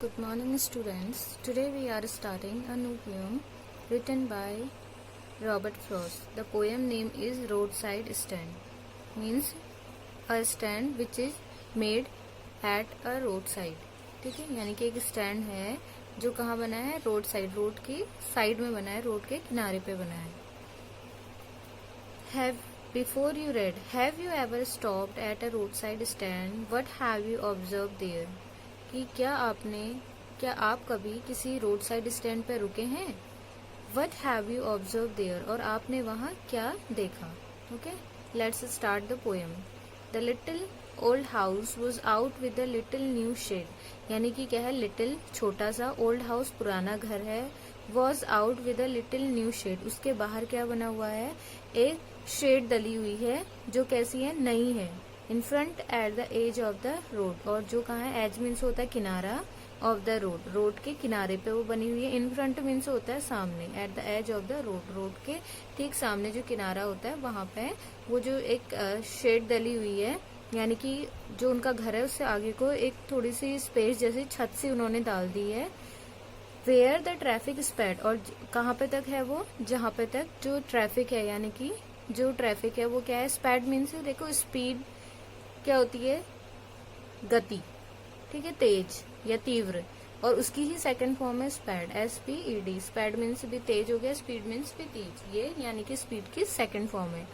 Good morning, students. Today we are starting a new poem written by Robert Frost. The poem name is Roadside Stand. Means a stand which is made at a roadside. ठीक है, यानी कि एक stand है जो कहाँ बना है, रोड साइड, रोड की साइड में बना है, रोड के किनारे पे बना है. Before you read, have you ever stopped at a roadside stand? What have you observed there? कि क्या आप कभी किसी रोड साइड स्टैंड पर रुके हैं? What have you observe there, और आपने वहाँ क्या देखा? Okay, let's start the poem. The little old house was out with the little new shed. यानी कि क्या है, लिटिल छोटा सा, ओल्ड हाउस पुराना घर है, was out with a little new shed. उसके बाहर क्या बना हुआ है, एक शेड डली हुई है जो कैसी है, नई है. In front at the edge of the road, और जो कहाँ है, एज मीन्स होता है किनारा, ऑफ द रोड, रोड के किनारे पे वो बनी हुई है. इन फ्रंट मीन्स होता है सामने, at the edge of the road, road के ठीक सामने जो किनारा होता है वहां पे वो जो एक शेड डली हुई है, यानी कि जो उनका घर है उससे आगे को एक थोड़ी सी स्पेस जैसी छत सी उन्होंने डाल दी है. वेयर द ट्रैफिक स्पैड, और कहाँ पे तक है वो, जहाँ पे तक जो ट्रैफिक है, यानी कि जो ट्रैफिक है वो क्या है, स्पैड मीन्स देखो स्पीड क्या होती है, गति, ठीक है, तेज या तीव्र, और उसकी ही सेकंड फॉर्म है स्पैड, SPED. स्पैड मीन्स भी तेज हो गया, स्पीड मीन्स भी तेज, ये यानी कि स्पीड की सेकंड फॉर्म है.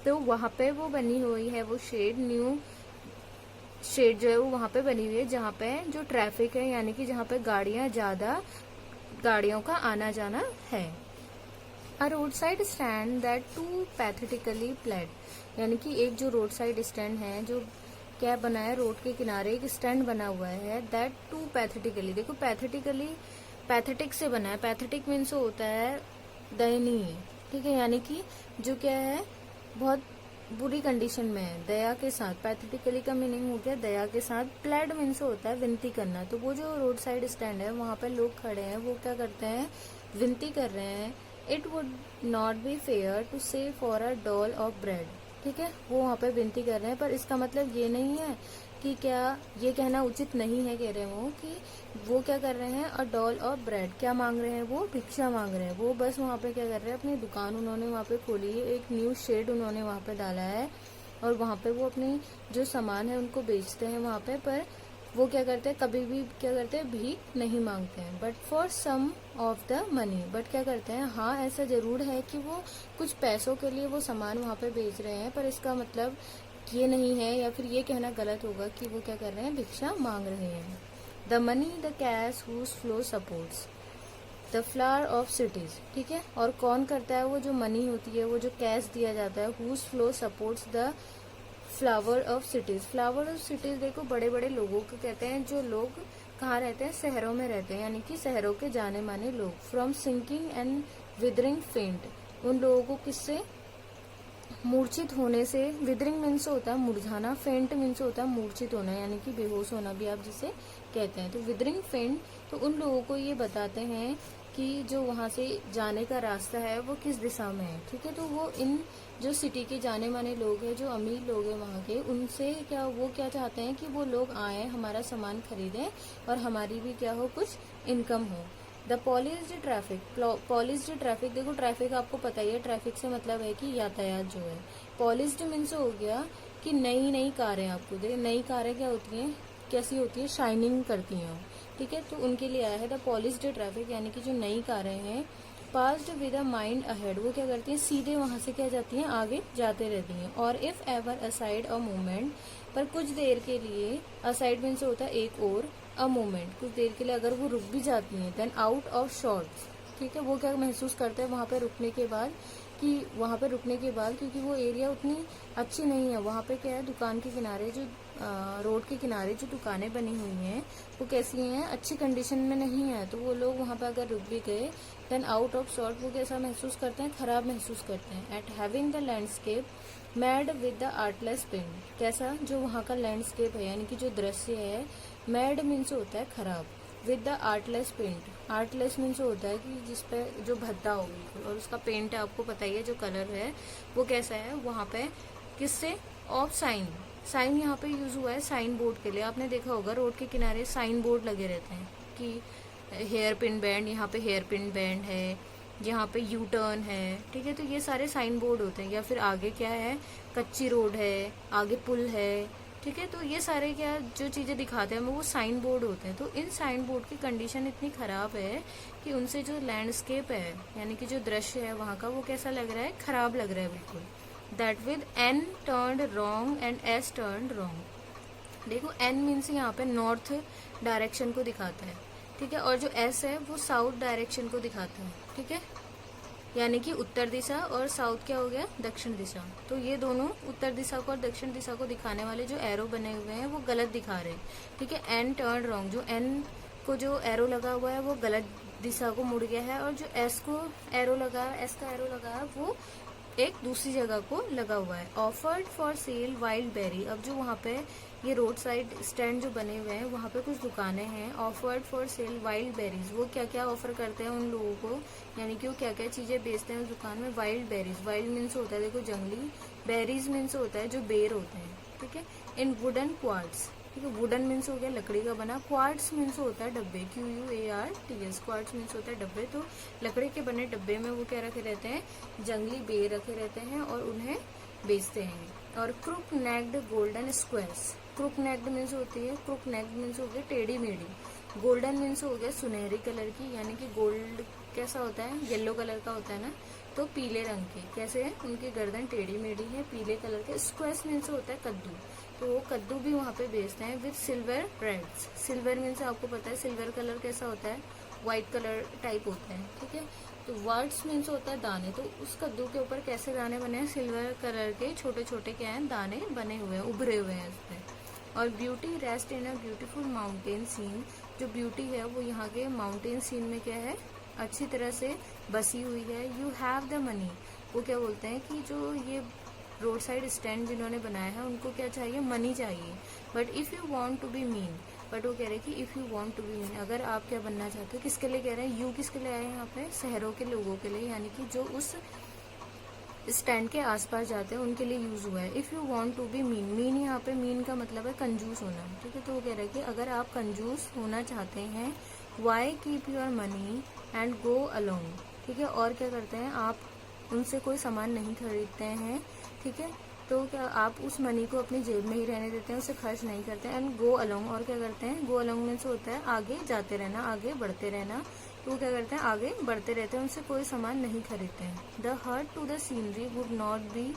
तो वहां पे वो बनी हुई है, वो शेड, न्यू शेड जो है वो वहां पे बनी हुई है जहाँ पे जो ट्रैफिक है, यानी कि जहाँ पे गाड़ियों का आना जाना है. A road side stand that too pathetically played, यानी कि एक जो रोड साइड स्टैंड है जो क्या बना है, रोड के किनारे एक स्टैंड बना हुआ है, दैट टू पैथेटिकली. देखो पैथेटिकली, पैथेटिक से बना है. पैथेटिक मीन्स होता है दयनीय, ठीक है, यानी कि जो क्या है, बहुत बुरी कंडीशन में है, दया के साथ. पैथेटिकली का मीनिंग हो गया दया के साथ. प्लेड मीन्स होता है विनती करना. तो वो जो रोड साइड स्टैंड है वहां पे लोग खड़े हैं, वो क्या करते हैं, विनती कर रहे हैं. It would not be fair to say for a dole of bread, ठीक है, वो वहाँ पे विनती कर रहे हैं, पर इसका मतलब ये नहीं है कि क्या ये कहना उचित नहीं है, कह रहे हैं वो कि वो क्या कर रहे हैं, अ डॉल ऑफ ब्रेड, क्या मांग रहे हैं, वो भिक्षा मांग रहे हैं. वो बस वहाँ पे क्या कर रहे हैं, अपनी दुकान उन्होंने वहाँ पे खोली है, एक न्यू शेड उन्होंने वहाँ पे डाला है, और वहाँ पे वो अपनी जो सामान है उनको बेचते हैं वहाँ पे. पर वो क्या करते हैं, कभी भी क्या करते हैं, भीख नहीं मांगते हैं. But for some of the money, but क्या करते हैं, हाँ ऐसा जरूर है कि वो कुछ पैसों के लिए वो सामान वहाँ पे बेच रहे हैं, पर इसका मतलब ये नहीं है, या फिर ये कहना गलत होगा कि वो क्या कर रहे हैं, भिक्षा मांग रहे हैं. The money the cash whose flow supports the flower of cities, ठीक है, और कौन करता है, वो जो मनी होती है, वो जो कैश दिया जाता है, whose flow supports the flower of cities. Flower of cities देखो बड़े बड़े लोगों को कहते हैं, जो लोग कहाँ रहते हैं, शहरों में रहते हैं, यानी कि शहरों के जाने माने लोग. फ्रॉम सिंकिंग एंड विदरिंग फेंट, उन लोगों को किससे, मूर्छित होने से. विदरिंग मीन्स होता है मुरझाना, फेंट मीन्स होता है मूर्छित होना, यानी कि बेहोश होना भी आप जिसे कहते हैं. तो विदरिंग फेंट, तो उन लोगों को ये बताते हैं कि जो वहां से जाने का रास्ता है वो किस दिशा में है, ठीक है. तो वो इन जो सिटी के जाने माने लोग हैं, जो अमीर लोग हैं वहाँ के, उनसे क्या, वो क्या चाहते हैं कि वो लोग आए, हमारा सामान खरीदें, और हमारी भी क्या हो, कुछ इनकम हो. The polished traffic, polished traffic, देखो ट्रैफिक आपको पता ही है, ट्रैफिक से मतलब है कि यातायात जो है. पॉलिश्ड मीन्स हो गया कि नई नई कारें, आपको देखिए नई कारें क्या होती हैं, कैसी होती है, शाइनिंग करती हैं, ठीक है. तो उनके लिए आया है द पॉलिश्ड ट्रैफिक, यानी कि जो नई कारें हैं. Passed with a mind ahead, वो क्या करती हैं, सीधे वहां से क्या जाती हैं, आगे जाते रहती हैं. और if ever aside a movement, पर कुछ देर के लिए, असाइड मीन्स होता है एक और, अ मूवमेंट कुछ देर के लिए अगर वो रुक भी जाती हैं, देन आउट ऑफ शॉर्ट्स, ठीक है. वो क्या महसूस करते हैं वहां पे रुकने के बाद, कि वहां पे रुकने के बाद, क्योंकि वो एरिया उतनी अच्छी नहीं है, वहां पे क्या है, दुकान के किनारे जो रोड के किनारे जो दुकानें बनी हुई हैं वो कैसी हैं, अच्छी कंडीशन में नहीं है. तो वो लोग वहां पे अगर रुक भी गए, देन आउट ऑफ शॉर्ट, वो कैसा महसूस करते हैं, खराब महसूस करते हैं. At having the landscape marred with the artless paint, कैसा, जो वहां का लैंडस्केप है, यानी कि जो दृश्य है, मैड मीन्स होता है खराब, with the artless paint, artless means होता है कि जिसपे जो भद्दा हो बिल्कुल, और उसका पेंट है, आपको पता ही है, जो कलर है वो कैसा है वहां पे, किससे, ऑफ साइन. साइन यहाँ पे यूज हुआ है साइन बोर्ड के लिए. आपने देखा होगा रोड के किनारे साइन बोर्ड लगे रहते हैं, कि हेयर पिन बैंड, यहाँ पे हेयर पिन बैंड है, यहाँ पे यू टर्न है, ठीक है। तो ये सारे साइन बोर्ड होते हैं। या फिर आगे क्या है, कच्ची रोड है, आगे पुल है, ठीक है। तो ये सारे क्या जो चीज़ें दिखाते हैं वो साइन बोर्ड होते हैं। तो इन साइन बोर्ड की कंडीशन इतनी ख़राब है कि उनसे जो लैंडस्केप है यानी कि जो दृश्य है वहाँ का वो कैसा लग रहा है, ख़राब लग रहा है बिल्कुल। That with N turned wrong and S turned wrong. देखो एन मीन्स यहाँ पे नॉर्थ डायरेक्शन को दिखाता है, ठीक है, और जो एस है वो साउथ डायरेक्शन को दिखाता है, ठीक है, यानी कि उत्तर दिशा, और साउथ क्या हो गया, दक्षिण दिशा। तो ये दोनों उत्तर दिशा को और दक्षिण दिशा को दिखाने वाले जो एरो बने हुए हैं वो गलत दिखा रहे हैं, ठीक है। एन टर्न रॉन्ग, जो एन को जो एरो लगा हुआ है वो गलत दिशा को मुड़ गया है, और जो एस को एरो लगा, एस का एरो लगा है वो एक दूसरी जगह को लगा हुआ है। Offered for sale wild berry. अब जो वहाँ पे ये रोड साइड स्टैंड जो बने हुए हैं वहाँ पे कुछ दुकानें हैं। Offered for sale wild berries, वो क्या क्या ऑफर करते हैं उन लोगों को, यानी कि वो क्या क्या चीजें बेचते हैं उस दुकान में। वाइल्ड बेरीज, वाइल्ड मीन्स होता है देखो जंगली, बेरीज मीन्स होता है जो बेर होते हैं, ठीक है। इन वुडन क्वार्ट्स, ठीक है, वुडन मीन्स हो गया लकड़ी का बना, क्वार्ट्स मीन्स होता है डब्बे, QUARTS, क्वार्ट्स मीन्स होता है डब्बे। तो लकड़ी के बने डब्बे में वो क्या रखे रहते हैं, जंगली बेर रखे रहते हैं और उन्हें बेचते हैं। और crook necked golden squares, crook necked means होती है, क्रुक नेक्ड मीन्स हो गया टेढ़ी मेढ़ी, गोल्डन मीन्स हो गया सुनहरी कलर की, यानी कि गोल्ड कैसा होता है, येलो कलर का होता है ना, तो पीले रंग के कैसे है, उनकी गर्दन टेढ़ी मेढ़ी है, पीले कलर के। स्क्वेयर्स मीन्स होता है कद्दू, तो वो कद्दू भी वहाँ पे बेचते हैं। With silver threads, silver means आपको पता है सिल्वर कलर कैसा होता है, व्हाइट कलर टाइप होता है, ठीक है। तो वर्ड्स मीन्स होता है दाने, तो उस कद्दू के ऊपर कैसे दाने बने हैं, सिल्वर कलर के छोटे छोटे क्या है दाने बने हुए हैं, उभरे हुए हैं उसमें। और beauty rest in a beautiful mountain scene, जो ब्यूटी है वो यहाँ के माउंटेन सीन में क्या है, अच्छी तरह से बसी हुई है। यू हैव द मनी, वो क्या बोलते हैं कि जो ये रोड साइड स्टैंड जिन्होंने बनाया है उनको क्या चाहिए, मनी चाहिए। But if you want to be mean, but वो कह रहे हैं कि if you want to be mean, अगर आप क्या बनना चाहते हो, किसके लिए कह रहे हैं, यू किसके लिए आए हैं यहाँ पे, शहरों के लोगों के लिए, यानी कि जो उस स्टैंड के आसपास जाते हैं उनके लिए यूज हुआ है। If you want to be mean, mean यहाँ पे मीन का मतलब है कंजूस होना, ठीक है। तो वो कह रहे हैं कि अगर आप कंजूस होना चाहते हैं, why keep your money and go along, ठीक है। और क्या करते हैं, आप उनसे कोई सामान नहीं खरीदते हैं, ठीक है। तो क्या आप उस मनी को अपनी जेब में ही रहने देते हैं, उसे खर्च नहीं करते हैं। एंड गो अलोंग, और क्या करते हैं, गो अलोंग मीन्स होता है आगे जाते रहना, आगे बढ़ते रहना। तो वो क्या करते हैं, आगे बढ़ते रहते हैं, उनसे कोई सामान नहीं खरीदते हैं। The hurt to the scenery would not be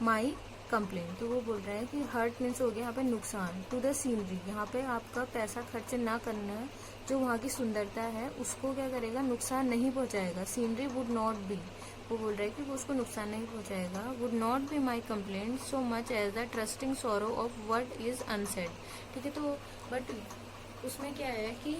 my complain, तो वो बोल रहे हैं कि हर्ट मीन्स हो गया यहाँ पे नुकसान, टू द सीनरी, यहाँ पे आपका पैसा खर्च ना करना, जो वहाँ की सुंदरता है उसको क्या करेगा, नुकसान नहीं पहुँचाएगा। सीनरी वुड नॉट बी, वो बोल रहा है कि वो उसको नुकसान नहीं पहुंचाएगा। Would not be my complaint so much as the trusting sorrow of what is unsaid, ठीक है। तो बट उसमें क्या है कि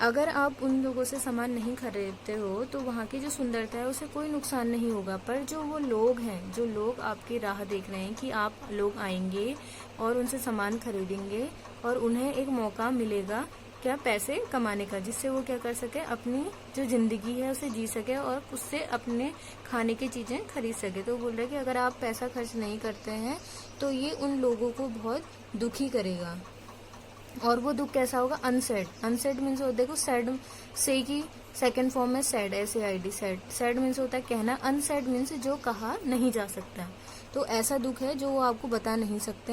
अगर आप उन लोगों से सामान नहीं खरीदते हो तो वहाँ की जो सुंदरता है उसे कोई नुकसान नहीं होगा। पर जो वो लोग हैं, जो लोग आपकी राह देख रहे हैं कि आप लोग आएंगे और उनसे सामान खरीदेंगे और उन्हें एक मौका मिलेगा क्या, पैसे कमाने का, जिससे वो क्या कर सके, अपनी जो जिंदगी है उसे जी सके और उससे अपने खाने की चीजें खरीद सके। तो बोल रहे कि अगर आप पैसा खर्च नहीं करते हैं तो ये उन लोगों को बहुत दुखी करेगा। और वो दुख कैसा होगा, अनसेड, अनसेड मीन्स देखो सैड से की सेकंड फॉर्म में sad, SAID, sad, sad means होता है कहना, अनसेड मीन्स जो कहा नहीं जा सकता। तो ऐसा दुख है जो वो आपको बता नहीं सकते।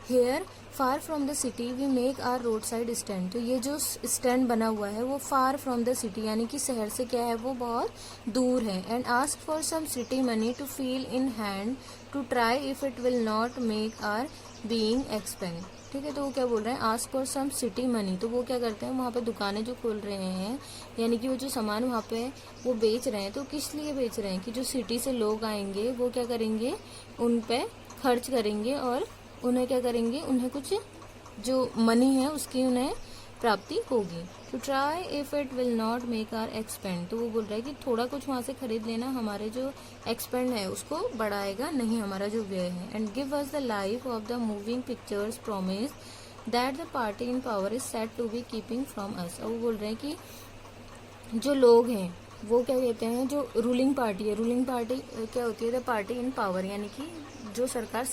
Here far from the city we make our road side stand, तो ये जो स्टैंड बना हुआ है वो फार फ्रॉम द सिटी यानी कि शहर से क्या है, वो बहुत दूर है। And ask for some city money to feel in hand to try if it will not make our being expand, ठीक है। तो वो क्या बोल रहे हैं, ask for some city money, तो वो क्या करते हैं, वहाँ पे दुकानें जो खोल रहे हैं, यानी कि वो जो सामान वहाँ पे वो बेच रहे हैं, तो किस लिए बेच रहे हैं कि जो सिटी से लोग आएंगे वो क्या करेंगे, उन पे खर्च करेंगे और उन्हें क्या करेंगे, उन्हें कुछ जो मनी है उसकी उन्हें प्राप्ति होगी। To try if it will not make our expand, तो वो बोल रहा है कि थोड़ा कुछ वहाँ से खरीद लेना हमारे जो एक्सपेंड है उसको बढ़ाएगा नहीं, हमारा जो व्यय है। And give us the life of the moving pictures promise that the party in power is set to be keeping from us. और वो बोल रहे हैं कि जो लोग हैं वो क्या कहते हैं, जो रूलिंग पार्टी है, रूलिंग पार्टी क्या होती है, द पार्टी इन पावर, यानी कि जो सरकार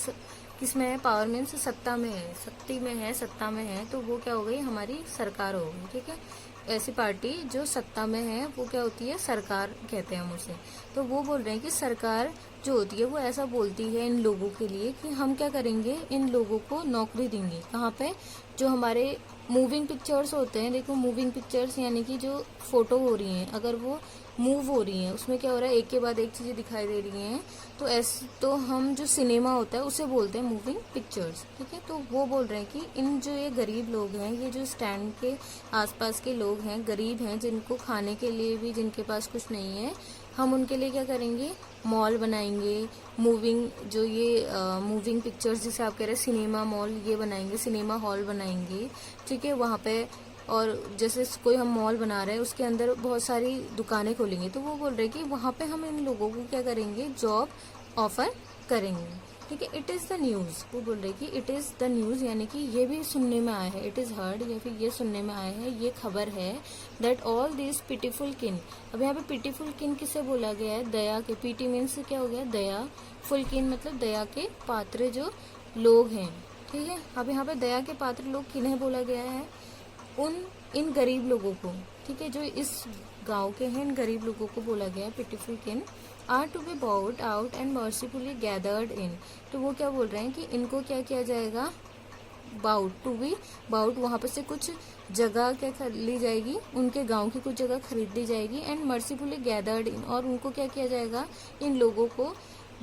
किसमें है, पावर मीन्स सत्ता में है, सत्ता में है, तो वो क्या हो गई, हमारी सरकार हो गई, ठीक है। ऐसी पार्टी जो सत्ता में है वो क्या होती है, सरकार कहते हैं हम उसे। तो वो बोल रहे हैं कि सरकार जो होती है वो ऐसा बोलती है इन लोगों के लिए कि हम क्या करेंगे, इन लोगों को नौकरी देंगे। कहाँ पे, जो हमारे मूविंग पिक्चर्स होते हैं, देखो मूविंग पिक्चर्स यानी कि जो फोटो हो रही हैं, अगर वो मूव हो रही हैं, उसमें क्या हो रहा है, एक के बाद एक चीजें दिखाई दे रही हैं, तो ऐसे तो हम जो सिनेमा होता है उसे बोलते हैं मूविंग पिक्चर्स, ठीक है। तो वो बोल रहे हैं कि इन जो ये गरीब लोग हैं, ये जो स्टैंड के आसपास के लोग हैं, गरीब हैं, जिनको खाने के लिए भी जिनके पास कुछ नहीं है, हम उनके लिए क्या करेंगे, मॉल बनाएंगे, मूविंग जो ये मूविंग पिक्चर्स जिसे आप कह रहे हैं सिनेमा मॉल, ये बनाएंगे, सिनेमा हॉल बनाएंगे, ठीक है, वहाँ पे। और जैसे कोई हम मॉल बना रहे हैं उसके अंदर बहुत सारी दुकानें खोलेंगे, तो वो बोल रहे हैं कि वहाँ पे हम इन लोगों को क्या करेंगे, जॉब ऑफर करेंगे, ठीक है। इट इज़ द न्यूज़, वो बोल रहे हैं कि इट इज़ द न्यूज़, यानी कि ये भी सुनने में आया है, इट इज़ हर्ड, या फिर ये सुनने में आया है, ये खबर है, दैट ऑल दिस पिटीफुल किन। अब यहाँ पे पिटीफुल किन किसे बोला गया है, दया के, पीटी मीन्स क्या हो गया, दया, फुल किन मतलब दया के पात्र जो लोग हैं, ठीक है। अब यहाँ पे दया के पात्र लोग किन्हें बोला गया है, इन गरीब लोगों को, ठीक है, जो इस गांव के हैं, इन गरीब लोगों को बोला गया है pitiful kin, are to be bought out and mercifully gathered in. तो वो क्या बोल रहे हैं कि इनको क्या किया जाएगा, बाउट, टू बी बाउट, वहां पर से कुछ जगह क्या ली जाएगी, उनके गांव की कुछ जगह खरीद ली जाएगी, एंड मर्सीफुली गैदर्ड इन, और उनको क्या किया जाएगा, इन लोगों को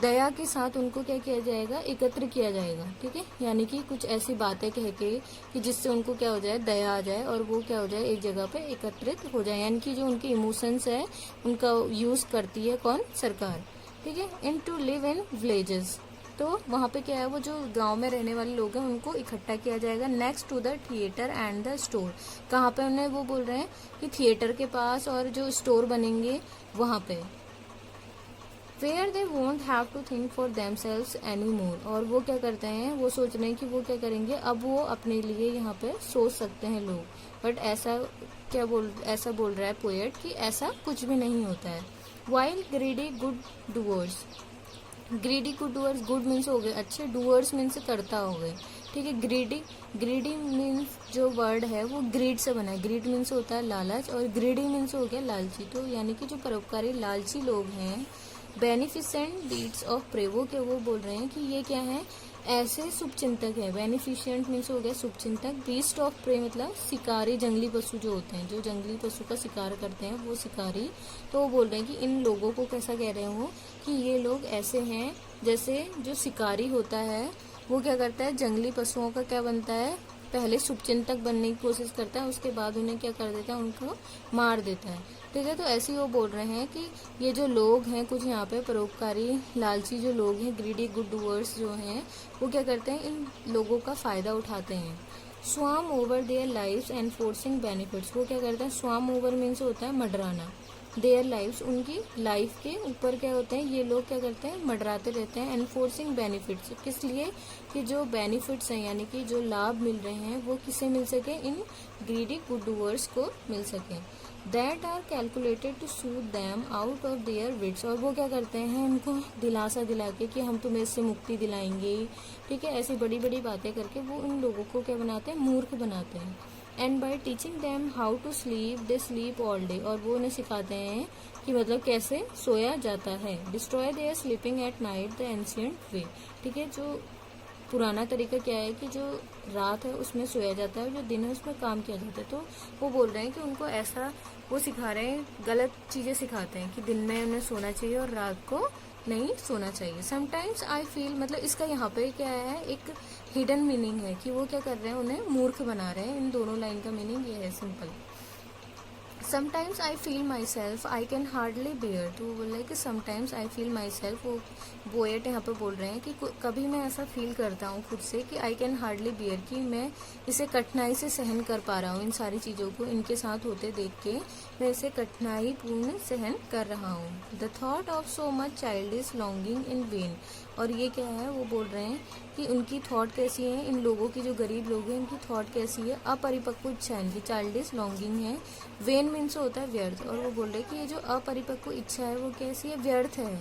दया के साथ उनको क्या किया जाएगा, एकत्र किया जाएगा, ठीक है। यानी कि कुछ ऐसी बातें कह के कि जिससे उनको क्या हो जाए, दया आ जाए, और वो क्या हो जाए, एक जगह पे एकत्रित हो जाए, यानी कि जो उनके इमोशंस है उनका यूज करती है कौन, सरकार, ठीक है। इन टू लिव इन विलेजेस, तो वहाँ पे क्या है, वो जो गांव में रहने वाले लोग हैं उनको इकट्ठा किया जाएगा, next to the theater and the store. कहाँ पे उन्हें, वो बोल रहे हैं कि थिएटर के पास और जो स्टोर बनेंगे वहाँ पे, where they won't have to think for themselves anymore। और वो क्या करते हैं, वो सोच रहे हैं कि वो क्या करेंगे, अब वो अपने लिए यहाँ पे सोच सकते हैं लोग, बट ऐसा बोल रहा है पोएट कि ऐसा कुछ भी नहीं होता है। while greedy good doers, greedy good doers, good means हो गए अच्छे, डूअर्स मीन्स करता हो गए, ठीक है। ग्रीडी मीन्स जो वर्ड है वो ग्रीड से बना है, ग्रीड मीन्स होता है लालच, और ग्रीडी मीन्स हो गया लालची। तो यानी कि जो परोपकारी लालची लोग हैं, बेनिफिसेंट डीड्स ऑफ प्रे, वो क्या, वो बोल रहे हैं कि ये क्या है, ऐसे शुभचिंतक है। बेनिफिशिएंट मीन्स हो गया शुभचिंतक, बीस्ट ऑफ प्रे मतलब शिकारी, जंगली पशु जो होते हैं, जो जंगली पशु का शिकार करते हैं वो शिकारी। तो वो बोल रहे हैं कि इन लोगों को कैसा कह रहे हो कि ये लोग ऐसे हैं जैसे जो शिकारी होता है वो क्या करता है, जंगली पशुओं का क्या बनता है, पहले शुभचिंतक बनने की कोशिश करता है, उसके बाद उन्हें क्या कर देता है, उनको मार देता है, ठीक है। तो ऐसे ही वो बोल रहे हैं कि ये जो लोग हैं कुछ यहाँ पे परोपकारी लालची जो लोग हैं, ग्रीडी गुड डूअर्स जो हैं, वो क्या करते हैं, इन लोगों का फायदा उठाते हैं। Swarm over their lives enforcing benefits, वो क्या करते हैं, स्वाम ओवर मीन्स होता है मडराना, देयर लाइव्स उनकी लाइफ के ऊपर क्या होते हैं, ये लोग क्या करते हैं, मडराते रहते हैं। एनफोर्सिंग बेनिफिट्स, किस लिए, कि जो बेनिफिट्स हैं यानी कि जो लाभ मिल रहे हैं वो किसे मिल सके, इन ग्रीडी गुड डूअर्स को मिल सके। That are calculated to soothe them out of their wits, और वो क्या करते हैं, उनको दिलासा दिला के कि हम तुम्हें इससे मुक्ति दिलाएंगे, ठीक है, ऐसी बड़ी बड़ी बातें करके वो उन लोगों को क्या बनाते हैं, मूर्ख बनाते हैं। And by teaching them how to sleep they sleep all day, और वो उन्हें सिखाते हैं कि मतलब कैसे सोया जाता है। Destroy their sleeping at night the ancient way, ठीक है, जो पुराना तरीका क्या है कि जो रात है उसमें सोया जाता है, जो दिन है उसमें काम किया जाता है। तो वो बोल रहे हैं कि उनको ऐसा वो सिखा रहे हैं, गलत चीजें सिखाते हैं कि दिन में उन्हें सोना चाहिए और रात को नहीं सोना चाहिए। समटाइम्स आई फील, मतलब इसका यहाँ पे क्या है, एक हिडन मीनिंग है कि वो क्या कर रहे हैं, उन्हें मूर्ख बना रहे हैं। इन दोनों लाइन का मीनिंग ये है simple. Sometimes I feel myself I can hardly bear, तो वो बोल रहे हैं कि sometimes I feel myself, वो पोएट यहाँ पे बोल रहे हैं कि कभी मैं ऐसा फील करता हूँ खुद से कि आई कैन हार्डली बेयर, कि मैं इसे कठिनाई से सहन कर पा रहा हूँ, इन सारी चीज़ों को इनके साथ होते देख के मैं इसे कठिनाई पूर्ण सहन कर रहा हूँ। The thought of so much child is longing in when, और ये क्या है, वो बोल रहे हैं कि उनकी थॉट कैसी है, इन लोगों की जो गरीब लोग हैं इनकी थॉट कैसी है, अपरिपक्व इच्छा इनकी, चाइल्ड इज लॉन्गिंग है, वेन मीन्स होता है व्यर्थ, और वो बोल रहे हैं कि ये जो अपरिपक्व इच्छा है वो कैसी है, व्यर्थ है।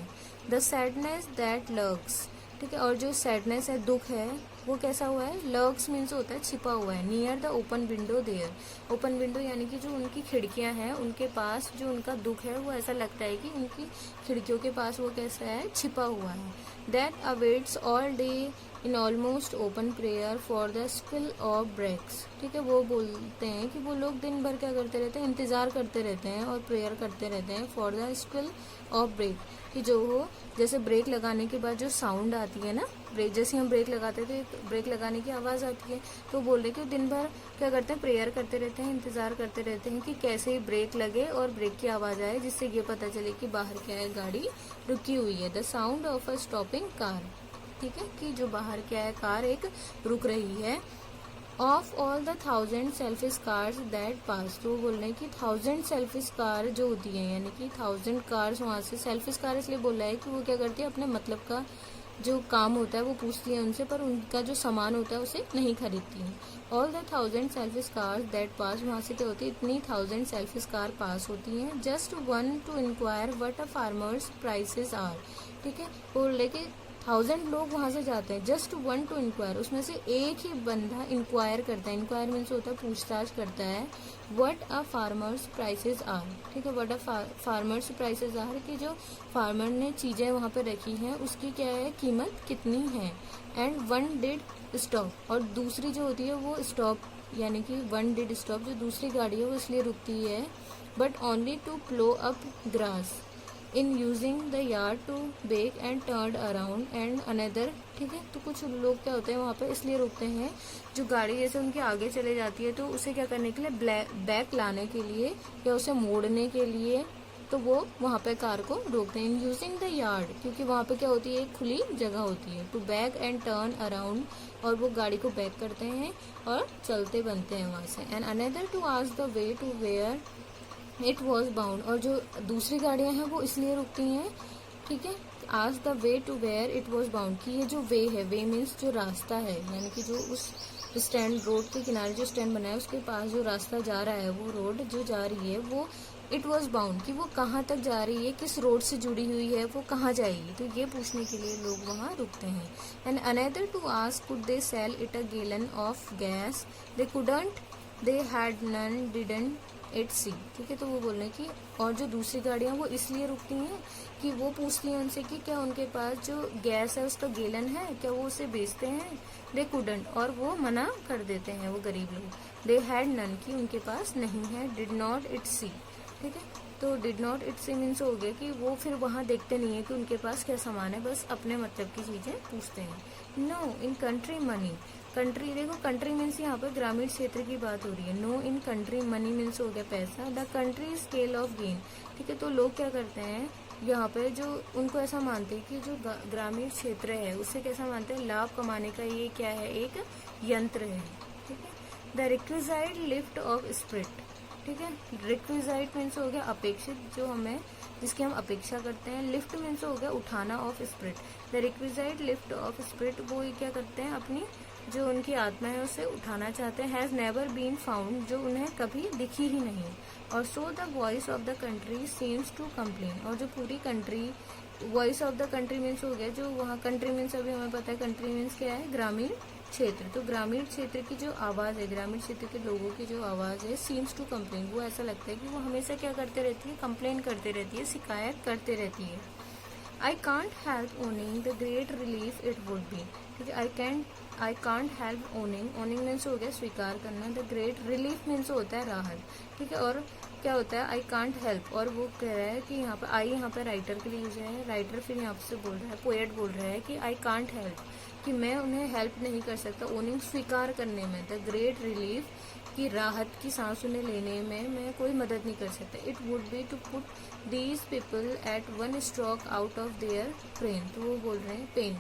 द सैडनेस दैट लर्क्स, ठीक है, और जो सैडनेस है, दुख है, वो कैसा हुआ है, लर्क्स मीन्स होता है छिपा हुआ है, near the open window there, open window यानी कि जो उनकी खिड़कियां हैं उनके पास जो उनका दुख है वो ऐसा लगता है कि उनकी खिड़कियों के पास वो कैसा है, छिपा हुआ है। That awaits all day in almost open prayer for the skill of brakes, ठीक है, वो बोलते हैं कि वो लोग दिन भर क्या करते रहते हैं, इंतजार करते रहते हैं और प्रेयर करते रहते हैं for the skill of brake, कि जो हो जैसे ब्रेक लगाने के बाद जो साउंड आती है ना, ब्रेक जैसे हम ब्रेक लगाते थे तो ब्रेक लगाने की आवाज़ आती है, तो बोल रहे कि दिन भर क्या करते हैं, प्रेयर करते रहते हैं, इंतजार करते रहते हैं कि कैसे ही ब्रेक लगे और ब्रेक की आवाज़ आए जिससे ये पता चले कि बाहर क्या है, गाड़ी रुकी हुई है। The sound of a stopping car, ठीक है, कि जो बाहर क्या है, कार एक रुक रही है। Of all the 1000 selfish cars that pass, तो बोल रहे हैं कि 1000 सेल्फिश कार जो होती है, यानी कि 1000 कार्स वहाँ से, सेल्फिश कार इसलिए बोल रहा है कि वो क्या करती है, अपने मतलब का जो काम होता है वो पूछती है उनसे, पर उनका जो सामान होता है उसे नहीं खरीदती है। All the 1000 selfish cars that pass, वहाँ से क्या होती है, इतनी 1000 सेल्फिश कार पास होती हैं। Just one to inquire what a farmer's prices are, ठीक है, बोल रहे कि 1000 लोग वहां से जाते हैं, जस्ट वन टू इंक्वायर, उसमें से एक ही बंदा इंक्वायर करता है, इंक्वायर मीन्स होता है पूछताछ करता है, what a farmer's prices are, ठीक है, what a farmer's prices are, कि जो फार्मर ने चीजें वहां पे रखी हैं उसकी क्या है, कीमत कितनी है। एंड वन डिड स्टॉप, और दूसरी जो होती है वो स्टॉप, यानी कि वन डिड स्टॉप, जो दूसरी गाड़ी है वो इसलिए रुकती है, but only to plough up grass in using the yard to back and turn around and another, ठीक है, तो कुछ लोग क्या होते हैं वहाँ पे इसलिए रुकते हैं, जो गाड़ी जैसे उनके आगे चले जाती है तो उसे क्या करने के लिए, बैक लाने के लिए या उसे मोड़ने के लिए, तो वो वहाँ पे कार को रोकते हैं। यूजिंग द यार्ड, क्योंकि वहाँ पे क्या होती है, एक खुली जगह होती है, to back and turn around, और वो गाड़ी को बैक करते हैं और चलते बनते हैं वहाँ से। And another to ask the way to where it was bound, और जो दूसरी गाड़ियां हैं वो इसलिए रुकती हैं, ठीक है, ask the way to where it was bound, कि ये जो वे है, वे मीन्स जो रास्ता है, यानी कि जो उस स्टैंड, रोड के किनारे जो स्टैंड बना है उसके पास जो रास्ता जा रहा है, वो रोड जो जा रही है वो इट वॉज बाउंड, कि वो कहाँ तक जा रही है, किस रोड से जुड़ी हुई है, वो कहाँ जाएगी, तो ये पूछने के लिए लोग वहाँ रुकते हैं। And another to ask could they sell it a gallon of gas, they couldn't, they had none, didn't it see, ठीक है, तो वो बोल रहे हैं कि, और जो दूसरी गाड़ियां वो इसलिए रुकती हैं कि वो पूछती हैं उनसे कि क्या उनके पास जो गैस है उसका गैलन है, क्या वो उसे बेचते हैं। दे कुडंट, और वो मना कर देते हैं वो गरीब लोग। दे हैड नन, की उनके पास नहीं है। डिड नॉट इट सी, ठीक है, तो did not it see means हो गया कि वो फिर वहां देखते नहीं है कि उनके पास क्या सामान है, बस अपने मतलब की चीजें पूछते हैं। No in country money, country, देखो कंट्री मीन्स यहाँ पर ग्रामीण क्षेत्र की बात हो रही है। No in country money means हो गया पैसा। The country scale of gain, ठीक है, तो लोग क्या करते हैं यहाँ पे, जो उनको ऐसा मानते हैं कि जो ग्रामीण क्षेत्र है उससे कैसा मानते हैं, लाभ कमाने का ये क्या है, एक यंत्र है, ठीक है। The requisite lift off spirit, ठीक है, रिक्विजाइट मीन्स हो गया अपेक्षित, जो हमें जिसकी हम अपेक्षा करते हैं। लिफ्ट मीन्स हो गया उठाना of spirit. The requisite lift off spirit, वो क्या करते हैं, अपनी जो उनकी आत्मा है उसे उठाना चाहते हैं। हैज नेवर बीन फाउंड, जो उन्हें कभी दिखी ही नहीं। और so the voice of the country seems to complain, और जो पूरी country, voice of the country means हो गया जो वहाँ, कंट्री मीन्स अभी हमें पता है कंट्री मीन्स क्या है, ग्रामीण क्षेत्र, तो ग्रामीण क्षेत्र की जो आवाज़ है, ग्रामीण क्षेत्र के लोगों की जो आवाज़ है, सीम्स टू कंप्लेन, वो ऐसा लगता है कि वो हमेशा क्या करते रहती है, कंप्लेन करते रहती है, शिकायत करते रहती है। I can't help owning the great relief it would B, ठीक है, I can't help owning, owning means हो गया स्वीकार करना। द ग्रेट रिलीफ मीन्स होता है राहत, ठीक है, और क्या होता है, आई कांट हेल्प, और वो कह रहा है कि यहाँ पर आई, यहाँ पर राइटर के लिए यूज है, राइटर फिर यहाँ से बोल रहा है, पोएट बोल रहा है कि आई कांट हेल्प, कि मैं उन्हें हेल्प नहीं कर सकता, ओनिंग स्वीकार करने में, द ग्रेट रिलीफ की राहत की सांस उन्हें लेने में मैं कोई मदद नहीं कर सकता। It would be to put these people at one stroke out of their pain, तो वो बोल रहे हैं पेन,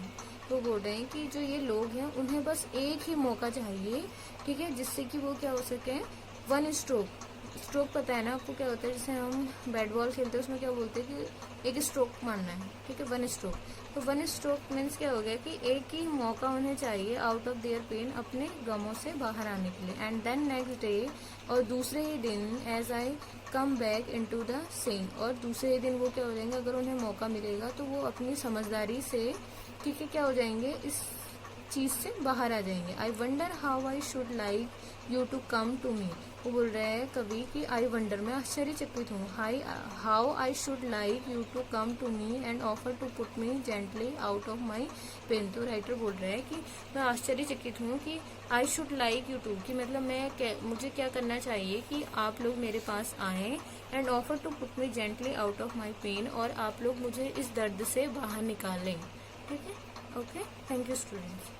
तो बोल रहे हैं कि जो ये लोग हैं उन्हें बस एक ही मौका चाहिए, ठीक है, जिससे कि वो क्या हो सके, वन स्ट्रोक, स्ट्रोक पता है ना आपको क्या होता है, जैसे हम बैट बॉल खेलते हैं उसमें क्या बोलते हैं कि एक स्ट्रोक मारना है, ठीक है, वन स्ट्रोक, तो वन स्ट्रोक मीन्स क्या हो गया कि एक ही मौका उन्हें चाहिए आउट ऑफ देयर पेन, अपने गमों से बाहर आने के लिए। एंड देन नेक्स्ट डे, और दूसरे ही दिन, as I come back into the scene, और दूसरे ही दिन वो क्या हो जाएंगे, अगर उन्हें मौका मिलेगा तो वो अपनी समझदारी से, ठीक है, क्या हो जाएंगे, इस चीज से बाहर आ जाएंगे। I wonder how I should like you to come to me. वो बोल रहे हैं कवि कि आई वंडर, मैं आश्चर्यचकित हूँ, how I should like you to come to me and offer to put me gently out of my pain. तो राइटर बोल रहे हैं कि मैं आश्चर्यचकित हूँ कि I should like you to, कि मतलब मुझे क्या करना चाहिए कि आप लोग मेरे पास आएँ, and offer to put me gently out of my pain, और आप लोग मुझे इस दर्द से बाहर निकालें। ठीक है, ओके, थैंक यू स्टूडेंट्स।